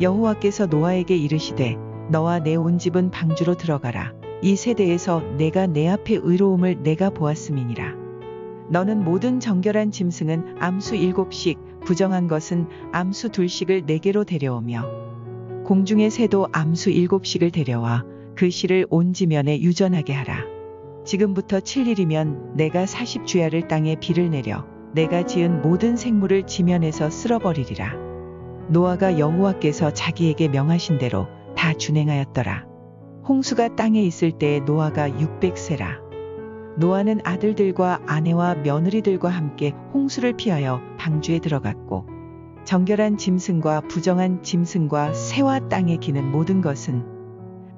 여호와께서 노아에게 이르시되 너와 내 온 집은 방주로 들어가라. 이 세대에서 내가 내 앞에 의로움을 내가 보았음이니라. 너는 모든 정결한 짐승은 암수 7씩, 부정한 것은 암수 2씩을 내게로 데려오며 공중의 새도 암수 7씩을 데려와 그 실을 온 지면에 유전하게 하라. 지금부터 7일이면 내가 40주야를 땅에 비를 내려 내가 지은 모든 생물을 지면에서 쓸어버리리라. 노아가 여호와께서 자기에게 명하신 대로 다 준행하였더라. 홍수가 땅에 있을 때에 노아가 600세라. 노아는 아들들과 아내와 며느리들과 함께 홍수를 피하여 방주에 들어갔고 정결한 짐승과 부정한 짐승과 새와 땅에 기는 모든 것은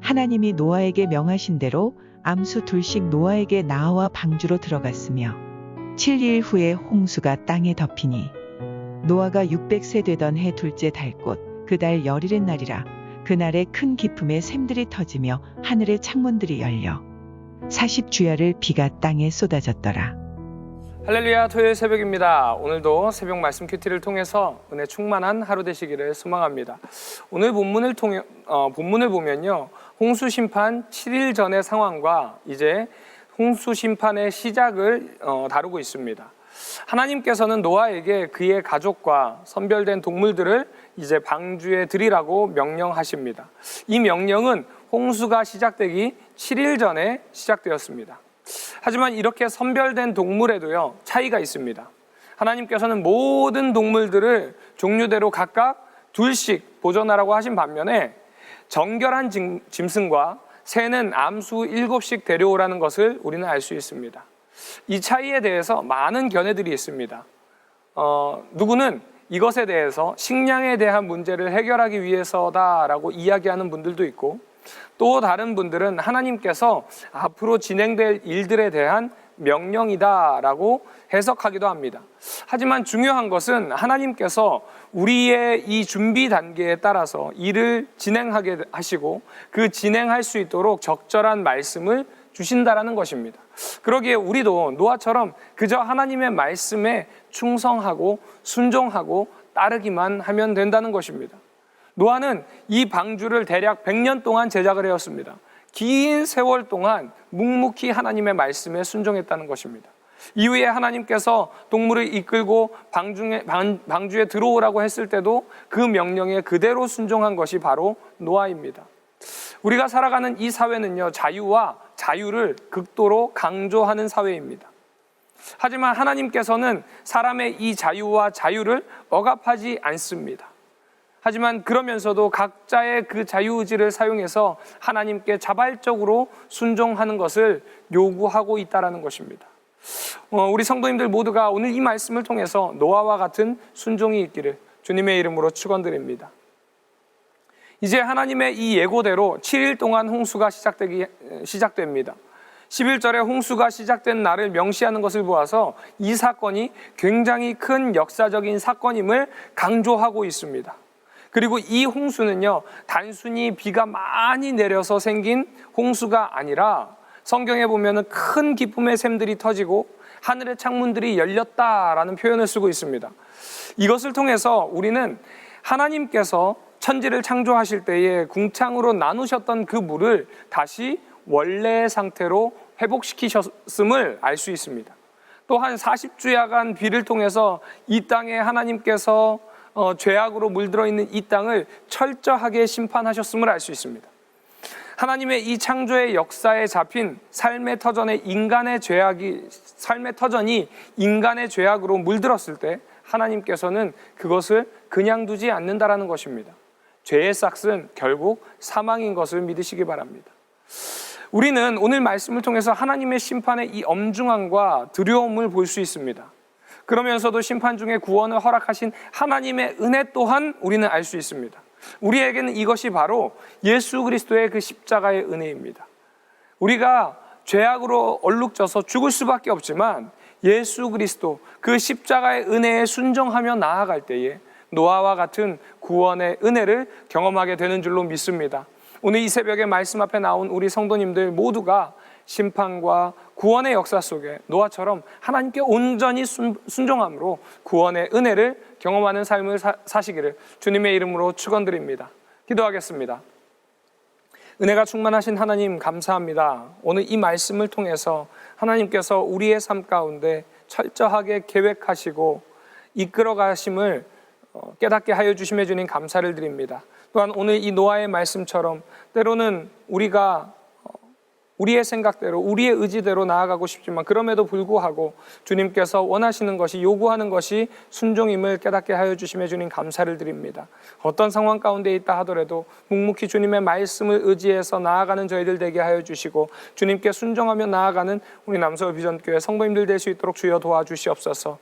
하나님이 노아에게 명하신 대로 암수 2씩 노아에게 나아와 방주로 들어갔으며 7일 후에 홍수가 땅에 덮이니 노아가 600세 되던 해 둘째 달꽃 그 달 열일의 날이라. 그날에 큰 기품의 샘들이 터지며 하늘의 창문들이 열려 40주야를 비가 땅에 쏟아졌더라. 할렐루야, 토요일 새벽입니다. 오늘도 새벽 말씀 큐티를 통해서 은혜 충만한 하루 되시기를 소망합니다. 오늘 본문을 보면요, 홍수 심판 7일 전의 상황과 이제 홍수 심판의 시작을 다루고 있습니다. 하나님께서는 노아에게 그의 가족과 선별된 동물들을 이제 방주에 들이라고 명령하십니다. 이 명령은 홍수가 시작되기 7일 전에 시작되었습니다. 하지만 이렇게 선별된 동물에도요, 차이가 있습니다. 하나님께서는 모든 동물들을 종류대로 각각 2씩 보존하라고 하신 반면에 정결한 짐승과 새는 암수 7씩 데려오라는 것을 우리는 알 수 있습니다. 이 차이에 대해서 많은 견해들이 있습니다. 누구는 이것에 대해서 식량에 대한 문제를 해결하기 위해서다라고 이야기하는 분들도 있고, 또 다른 분들은 하나님께서 앞으로 진행될 일들에 대한 명령이다라고 해석하기도 합니다. 하지만 중요한 것은 하나님께서 우리의 이 준비 단계에 따라서 일을 진행하게 하시고 그 진행할 수 있도록 적절한 말씀을 주신다라는 것입니다. 그러기에 우리도 노아처럼 그저 하나님의 말씀에 충성하고 순종하고 따르기만 하면 된다는 것입니다. 노아는 이 방주를 대략 100년 동안 제작을 해왔습니다. 긴 세월 동안 묵묵히 하나님의 말씀에 순종했다는 것입니다. 이후에 하나님께서 동물을 이끌고 방주에 들어오라고 했을 때도 그 명령에 그대로 순종한 것이 바로 노아입니다. 우리가 살아가는 이 사회는요, 자유와 자유를 극도로 강조하는 사회입니다. 하지만 하나님께서는 사람의 이 자유와 자유를 억압하지 않습니다. 하지만 그러면서도 각자의 그 자유의지를 사용해서 하나님께 자발적으로 순종하는 것을 요구하고 있다는 것입니다. 우리 성도님들 모두가 오늘 이 말씀을 통해서 노아와 같은 순종이 있기를 주님의 이름으로 축원드립니다. 이제 하나님의 이 예고대로 7일 동안 홍수가 시작됩니다. 11절에 홍수가 시작된 날을 명시하는 것을 보아서 이 사건이 굉장히 큰 역사적인 사건임을 강조하고 있습니다. 그리고 이 홍수는요, 단순히 비가 많이 내려서 생긴 홍수가 아니라 성경에 보면은 큰 기쁨의 샘들이 터지고 하늘의 창문들이 열렸다라는 표현을 쓰고 있습니다. 이것을 통해서 우리는 하나님께서 천지를 창조하실 때에 궁창으로 나누셨던 그 물을 다시 원래의 상태로 회복시키셨음을 알 수 있습니다. 또한 40주야간 비를 통해서 이 땅에 하나님께서 죄악으로 물들어 있는 이 땅을 철저하게 심판하셨음을 알 수 있습니다. 하나님의 이 창조의 역사에 잡힌 삶의 터전이 인간의 죄악으로 물들었을 때 하나님께서는 그것을 그냥 두지 않는다라는 것입니다. 죄의 싹은 결국 사망인 것을 믿으시기 바랍니다. 우리는 오늘 말씀을 통해서 하나님의 심판의 이 엄중함과 두려움을 볼 수 있습니다. 그러면서도 심판 중에 구원을 허락하신 하나님의 은혜 또한 우리는 알 수 있습니다. 우리에게는 이것이 바로 예수 그리스도의 그 십자가의 은혜입니다. 우리가 죄악으로 얼룩져서 죽을 수밖에 없지만 예수 그리스도 그 십자가의 은혜에 순종하며 나아갈 때에 노아와 같은 구원의 은혜를 경험하게 되는 줄로 믿습니다. 오늘 이 새벽에 말씀 앞에 나온 우리 성도님들 모두가 심판과 구원의 역사 속에 노아처럼 하나님께 온전히 순종함으로 구원의 은혜를 경험하는 삶을 사시기를 주님의 이름으로 축원드립니다. 기도하겠습니다. 은혜가 충만하신 하나님 감사합니다. 오늘 이 말씀을 통해서 하나님께서 우리의 삶 가운데 철저하게 계획하시고 이끌어 가심을 깨닫게 하여 주심에 주님 감사를 드립니다. 또한 오늘 이 노아의 말씀처럼 때로는 우리가 우리의 생각대로 우리의 의지대로 나아가고 싶지만 그럼에도 불구하고 주님께서 원하시는 것이 요구하는 것이 순종임을 깨닫게 하여 주심에 주님 감사를 드립니다. 어떤 상황 가운데 있다 하더라도 묵묵히 주님의 말씀을 의지해서 나아가는 저희들 되게 하여 주시고 주님께 순종하며 나아가는 우리 남서울 비전교회 성도님들 될 수 있도록 주여 도와주시옵소서.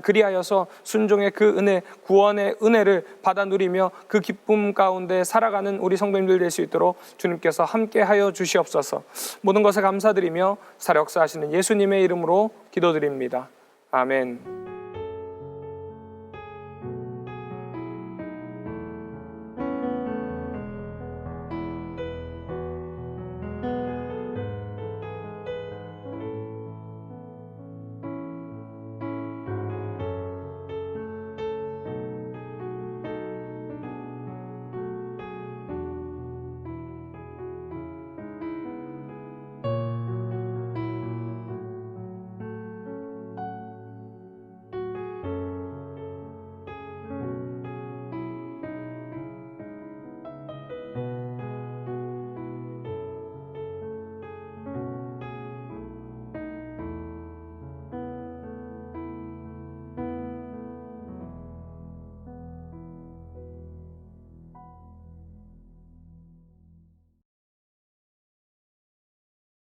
그리하여서 순종의 그 은혜, 구원의 은혜를 받아 누리며 그 기쁨 가운데 살아가는 우리 성도님들 될 수 있도록 주님께서 함께 하여 주시옵소서. 모든 것에 감사드리며 살아 역사하시는 예수님의 이름으로 기도드립니다. 아멘.